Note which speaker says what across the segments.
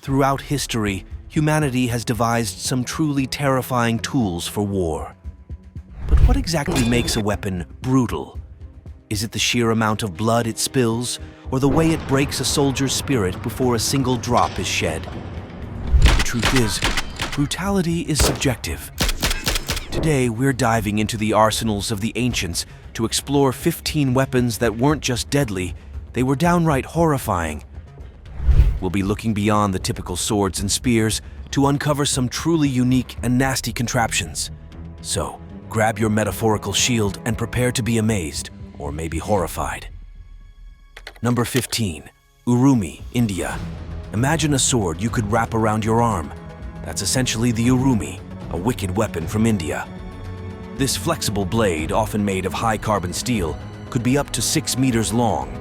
Speaker 1: Throughout history, humanity has devised some truly terrifying tools for war. But what exactly makes a weapon brutal? Is it the sheer amount of blood it spills, or the way it breaks a soldier's spirit before a single drop is shed? The truth is, brutality is subjective. Today, we're diving into the arsenals of the ancients to explore 15 weapons that weren't just deadly, they were downright horrifying. We'll be looking beyond the typical swords and spears to uncover some truly unique and nasty contraptions. So, grab your metaphorical shield and prepare to be amazed, or maybe horrified. Number 15. Urumi, India. Imagine a sword you could wrap around your arm. That's essentially the urumi, a wicked weapon from India. This flexible blade, often made of high-carbon steel, could be up to 6 meters long.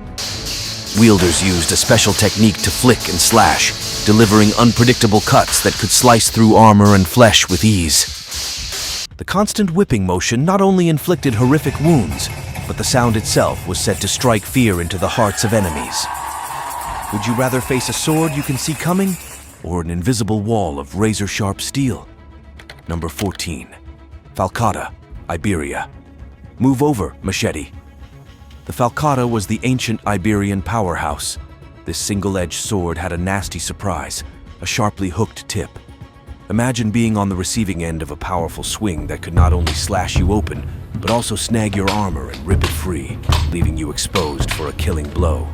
Speaker 1: Wielders used a special technique to flick and slash, delivering unpredictable cuts that could slice through armor and flesh with ease. The constant whipping motion not only inflicted horrific wounds, but the sound itself was said to strike fear into the hearts of enemies. Would you rather face a sword you can see coming, or an invisible wall of razor-sharp steel? Number 14. Falcata, Iberia. Move over, machete. The falcata was the ancient Iberian powerhouse. This single-edged sword had a nasty surprise, a sharply hooked tip. Imagine being on the receiving end of a powerful swing that could not only slash you open, but also snag your armor and rip it free, leaving you exposed for a killing blow.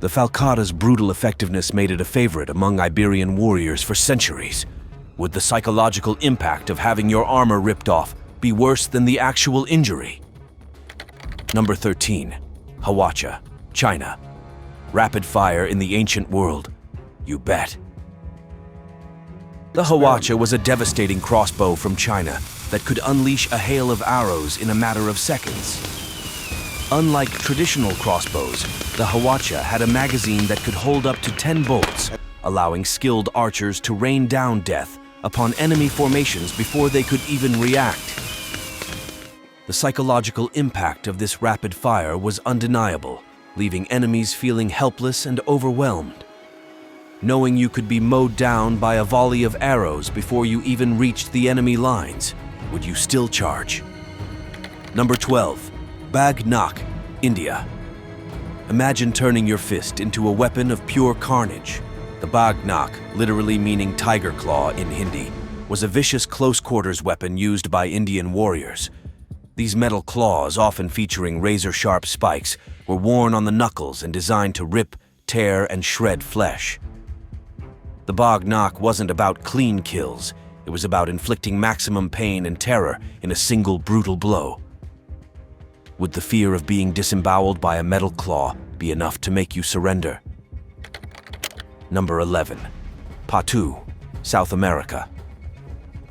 Speaker 1: The falcata's brutal effectiveness made it a favorite among Iberian warriors for centuries. Would the psychological impact of having your armor ripped off be worse than the actual injury? Number 13. Hwacha, China. Rapid fire in the ancient world. You bet. The hwacha was a devastating crossbow from China that could unleash a hail of arrows in a matter of seconds. Unlike traditional crossbows, the hwacha had a magazine that could hold up to 10 bolts, allowing skilled archers to rain down death upon enemy formations before they could even react. The psychological impact of this rapid fire was undeniable, leaving enemies feeling helpless and overwhelmed. Knowing you could be mowed down by a volley of arrows before you even reached the enemy lines, would you still charge? Number 12. Bagnak, India. Imagine turning your fist into a weapon of pure carnage. The bagnak, literally meaning tiger claw in Hindi, was a vicious close-quarters weapon used by Indian warriors. These metal claws, often featuring razor-sharp spikes, were worn on the knuckles and designed to rip, tear, and shred flesh. The bagnak wasn't about clean kills, it was about inflicting maximum pain and terror in a single brutal blow. Would the fear of being disemboweled by a metal claw be enough to make you surrender? Number 11. Patu, South America.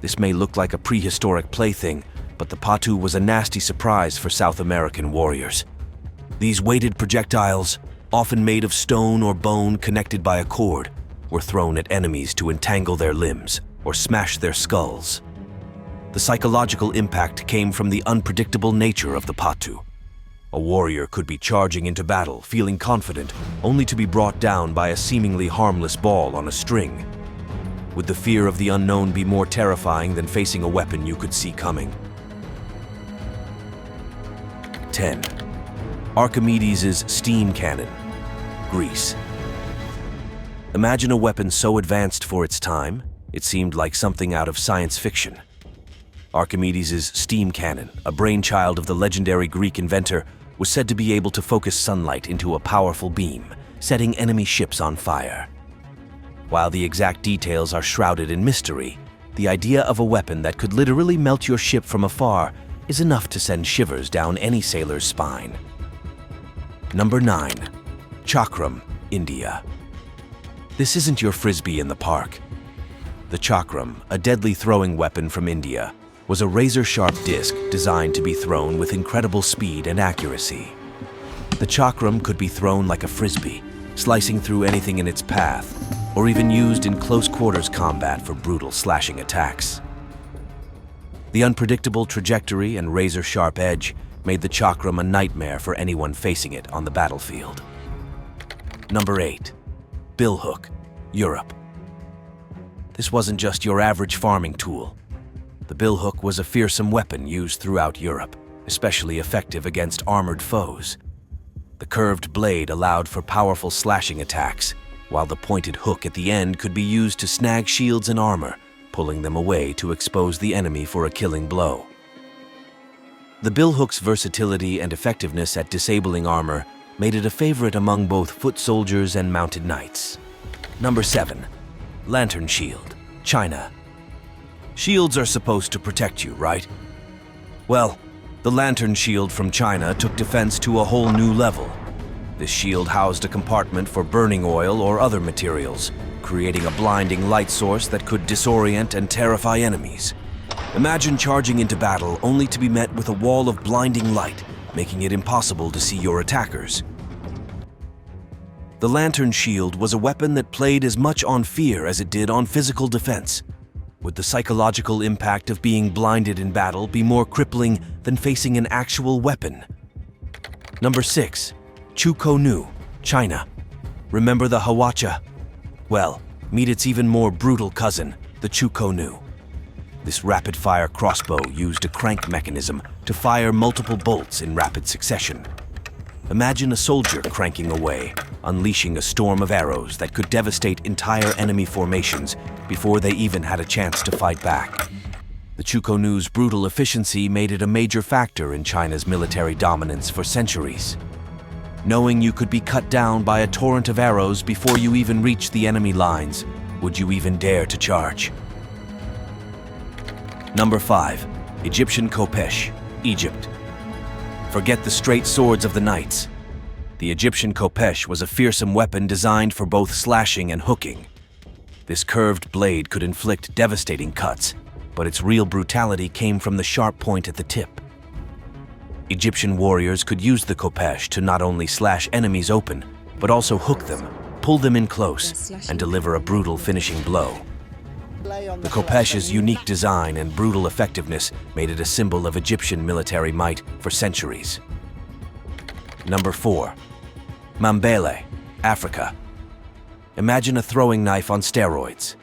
Speaker 1: This may look like a prehistoric plaything, but the patu was a nasty surprise for South American warriors. These weighted projectiles, often made of stone or bone connected by a cord, were thrown at enemies to entangle their limbs or smash their skulls. The psychological impact came from the unpredictable nature of the patu. A warrior could be charging into battle, feeling confident, only to be brought down by a seemingly harmless ball on a string. Would the fear of the unknown be more terrifying than facing a weapon you could see coming? 10. Archimedes' steam cannon, Greece. Imagine a weapon so advanced for its time, it seemed like something out of science fiction. Archimedes' steam cannon, a brainchild of the legendary Greek inventor, was said to be able to focus sunlight into a powerful beam, setting enemy ships on fire. While the exact details are shrouded in mystery, the idea of a weapon that could literally melt your ship from afar is enough to send shivers down any sailor's spine. Number 9. Chakram, India. This isn't your frisbee in the park. The chakram, a deadly throwing weapon from India, was a razor-sharp disc designed to be thrown with incredible speed and accuracy. The chakram could be thrown like a frisbee, slicing through anything in its path, or even used in close-quarters combat for brutal slashing attacks. The unpredictable trajectory and razor-sharp edge made the chakram a nightmare for anyone facing it on the battlefield. Number 8. Billhook, Europe. This wasn't just your average farming tool. The billhook was a fearsome weapon used throughout Europe, especially effective against armored foes. The curved blade allowed for powerful slashing attacks, while the pointed hook at the end could be used to snag shields and armor, pulling them away to expose the enemy for a killing blow. The billhook's versatility and effectiveness at disabling armor made it a favorite among both foot soldiers and mounted knights. Number 7. Lantern Shield, China. Shields are supposed to protect you, right? Well, the lantern shield from China took defense to a whole new level. This shield housed a compartment for burning oil or other materials, creating a blinding light source that could disorient and terrify enemies. Imagine charging into battle only to be met with a wall of blinding light, making it impossible to see your attackers. The lantern shield was a weapon that played as much on fear as it did on physical defense. Would the psychological impact of being blinded in battle be more crippling than facing an actual weapon? Number 6. Chuko-nu, China. Remember the Hwacha? Well, meet its even more brutal cousin, the Chuko-nu. This rapid-fire crossbow used a crank mechanism to fire multiple bolts in rapid succession. Imagine a soldier cranking away, unleashing a storm of arrows that could devastate entire enemy formations before they even had a chance to fight back. The Chuko-nu's brutal efficiency made it a major factor in China's military dominance for centuries. Knowing you could be cut down by a torrent of arrows before you even reached the enemy lines, would you even dare to charge? Number 5. Egyptian Khopesh, Egypt. Forget the straight swords of the knights. The Egyptian Khopesh was a fearsome weapon designed for both slashing and hooking. This curved blade could inflict devastating cuts, but its real brutality came from the sharp point at the tip. Egyptian warriors could use the Khopesh to not only slash enemies open, but also hook them, pull them in close, and deliver a brutal finishing blow. The Khopesh's unique design and brutal effectiveness made it a symbol of Egyptian military might for centuries. Number 4. Mambele, Africa. Imagine a throwing knife on steroids.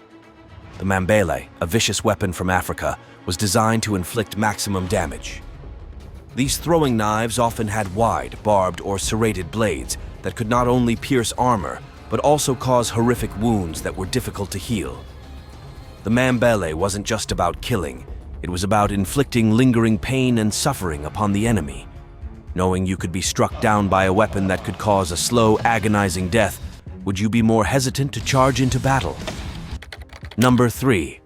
Speaker 1: The Mambele, a vicious weapon from Africa, was designed to inflict maximum damage. These throwing knives often had wide, barbed, or serrated blades that could not only pierce armor, but also cause horrific wounds that were difficult to heal. The Mambele wasn't just about killing, it was about inflicting lingering pain and suffering upon the enemy. Knowing you could be struck down by a weapon that could cause a slow, agonizing death, would you be more hesitant to charge into battle? Number 3.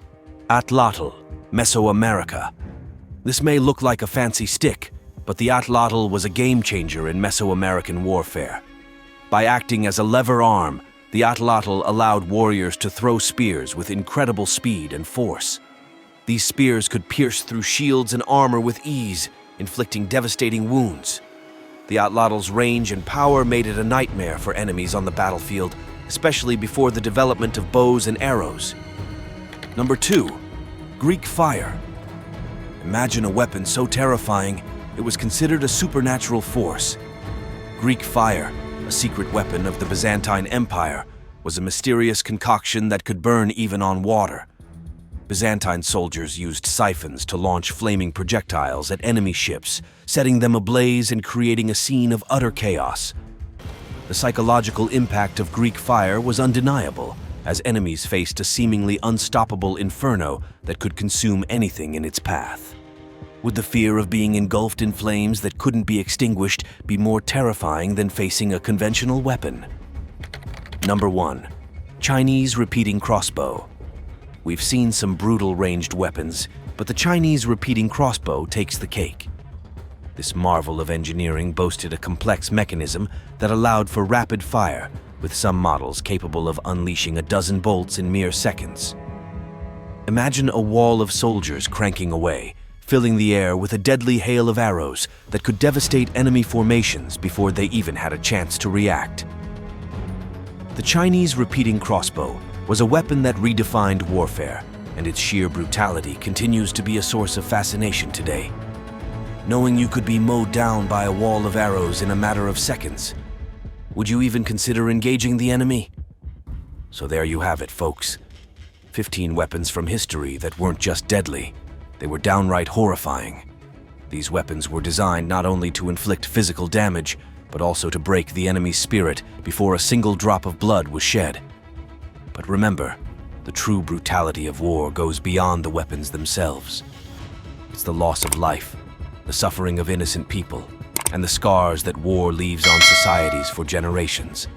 Speaker 1: Atlatl, Mesoamerica. This may look like a fancy stick, but the atlatl was a game-changer in Mesoamerican warfare. By acting as a lever arm, the atlatl allowed warriors to throw spears with incredible speed and force. These spears could pierce through shields and armor with ease, inflicting devastating wounds. The atlatl's range and power made it a nightmare for enemies on the battlefield, especially before the development of bows and arrows. Number 2. Greek fire. Imagine a weapon so terrifying, it was considered a supernatural force. Greek fire, a secret weapon of the Byzantine Empire, was a mysterious concoction that could burn even on water. Byzantine soldiers used siphons to launch flaming projectiles at enemy ships, setting them ablaze and creating a scene of utter chaos. The psychological impact of Greek fire was undeniable, as enemies faced a seemingly unstoppable inferno that could consume anything in its path. Would the fear of being engulfed in flames that couldn't be extinguished be more terrifying than facing a conventional weapon? Number 1. Chinese repeating crossbow. We've seen some brutal ranged weapons, but the Chinese repeating crossbow takes the cake. This marvel of engineering boasted a complex mechanism that allowed for rapid fire, with some models capable of unleashing a dozen bolts in mere seconds. Imagine a wall of soldiers cranking away, filling the air with a deadly hail of arrows that could devastate enemy formations before they even had a chance to react. The Chinese repeating crossbow was a weapon that redefined warfare, and its sheer brutality continues to be a source of fascination today. Knowing you could be mowed down by a wall of arrows in a matter of seconds, would you even consider engaging the enemy? So there you have it, folks. 15 weapons from history that weren't just deadly, they were downright horrifying. These weapons were designed not only to inflict physical damage, but also to break the enemy's spirit before a single drop of blood was shed. But remember, the true brutality of war goes beyond the weapons themselves. It's the loss of life, the suffering of innocent people, and the scars that war leaves on societies for generations.